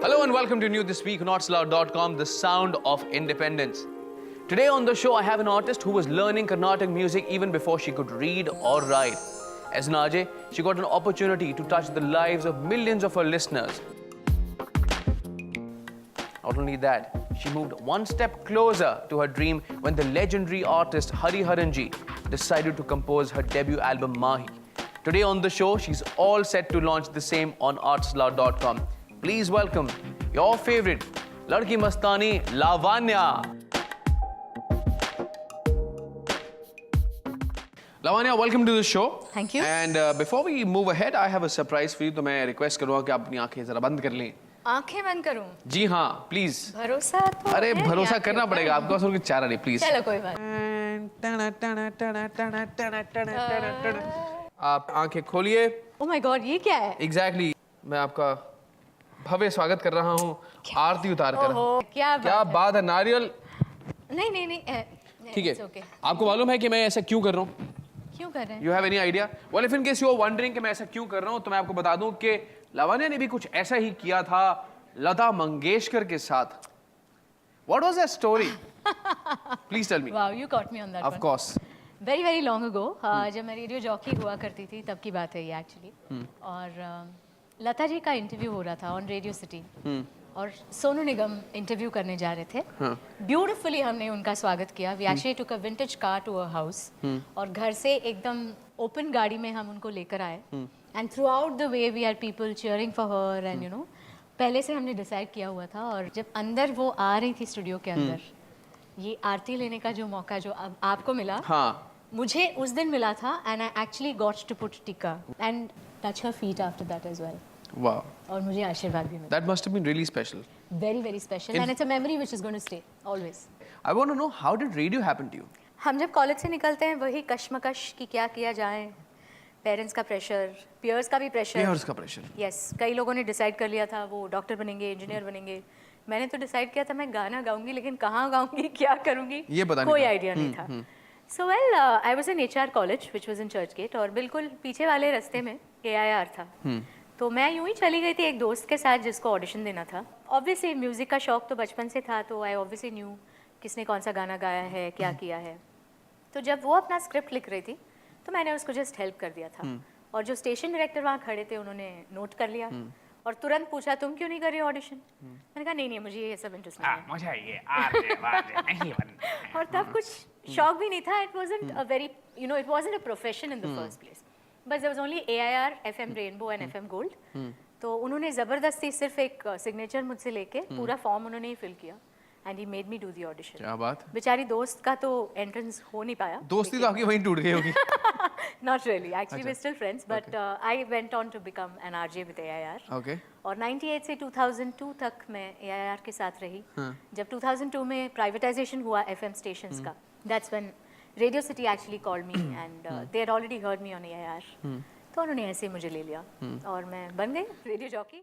Hello and welcome to New This Week on artsloud.com, the sound of independence. Today on the show, I have an artist who was learning Carnatic music even before she could read or write. As Naje, she got an opportunity to touch the lives of millions of her listeners. Not only that, she moved one step closer to her dream when the legendary artist Hari Haranji decided to compose her debut album Mahi. Today on the show, she's all set to launch the same on artsloud.com. Please welcome your favorite Ladki Mastani, Lavanya. Lavanya, welcome to the show. Thank you. And before we move ahead, I have a surprise for you. तो मैं request करूँगा कि आप अपनी आँखें जरा बंद कर लें. आंखें बंद करूं? जी हाँ, please. भरोसा तो अरे है भरोसा करना पड़ेगा आपको, बस उनकी चारा नहीं, please. चलो कोई बात। आप आंखें खोलिए. Oh my God, ये क्या है? Exactly. मैं आपका भव्य स्वागत कर रहा हूँ. आरती उतार कर. ओहो, क्या बात है नारियल. नहीं ठीक है. it's okay. आपको मालूम है कि मैं ऐसा क्यों कर रहा हूँ? क्यों कर रहे हैं? You have any idea? Well, if in case you are wondering कि मैं ऐसा क्यों कर रहा हूँ, तो मैं आपको बता दूँ कि लावण्या ने भी कुछ ऐसा ही किया था लता मंगेशकर के साथ. What was that story? Please tell me. Wow, you caught me on that one. Of course. Very long ago, जब मैं रेडियो जॉकी हुआ करती थी, तब की बात है ये एक्चुअली. और लता जी का इंटरव्यू हो रहा था ऑन रेडियो सिटी. और सोनू निगम इंटरव्यू करने जा रहे थे. ब्यूटिफुली हमने उनका स्वागत किया. We actually took a vintage car to a house. और घर से एकदम ओपन गाड़ी में हम उनको लेकर आए. And throughout the way we are people cheering for her and you know, पहले से हमने डिसाइड किया हुआ था. और जब अंदर वो आ रही थी स्टूडियो के अंदर, ये आरती लेने का जो मौका जो अब आपको मिला, मुझे उस दिन मिला था. And I actually got to put tikka and touch her feet after that as well. Wow. और मुझे आशीर्वाद भी मिला. That must have been really special. Very special. And it's a memory which is going to stay always. I want to know, how did radio happen to you? हम जब college से निकलते हैं वही कश्मकश कि क्या किया जाए. पेरेंट्स का प्रेशर, पियर्स का भी प्रेशर. Peers का pressure. यस, कई लोगों ने डिसाइड कर लिया था वो डॉक्टर बनेंगे, इंजीनियर बनेंगे. मैंने तो डिसाइड किया था मैं गाना गाऊंगी, लेकिन कहाँ गाऊंगी, क्या करूंगी, ये पता नहीं कोई था. आइडिया नहीं था. So well, I was in HR college which was in Churchgate. और बिल्कुल पीछे वाले रास्ते में AIR था. तो मैं यूं ही चली गई थी एक दोस्त के साथ जिसको ऑडिशन देना था. ऑब्वियसली म्यूज़िक का शौक तो बचपन से था, तो आई ऑब्वियसली न्यू किसने कौन सा गाना गाया है, क्या किया है. तो जब वो अपना स्क्रिप्ट लिख रही थी तो मैंने उसको जस्ट हेल्प कर दिया था. और जो स्टेशन डायरेक्टर वहाँ खड़े थे उन्होंने नोट कर लिया और तुरंत पूछा तुम क्यों नहीं कर रही ऑडिशन. मैंने कहा नहीं मुझे ये सब इंटरेस्ट नहीं है. मुझे ये नहीं और तब कुछ शौक भी नहीं था. It wasn't a very you know, it wasn't a profession in the first place. बस there was only AIR, FM rainbow and FM gold. तो उन्होंने ज़बरदस्ती सिर्फ एक सिग्नेचर मुझसे लेके पूरा फॉर्म उन्होंने ही फिल किया. And he made me do the audition. क्या बात. बेचारी दोस्त का तो एंट्रेंस हो नहीं पाया. दोस्ती तो आपकी वहीं टूट गई होगी. Not really, actually we still friends, but I went on to become an RJ with AIR. Okay. और 98 से 2002 तक मैं AIR के साथ रही. जब 2002 में प्राइवेटाइजेशन हुआ FM स्टेशंस का, that's when radio city actually called me and they had already heard me on AIR. तो उन्होंने ऐसे ही मुझे ले लिया और मैं बन गई रेडियो जॉकी.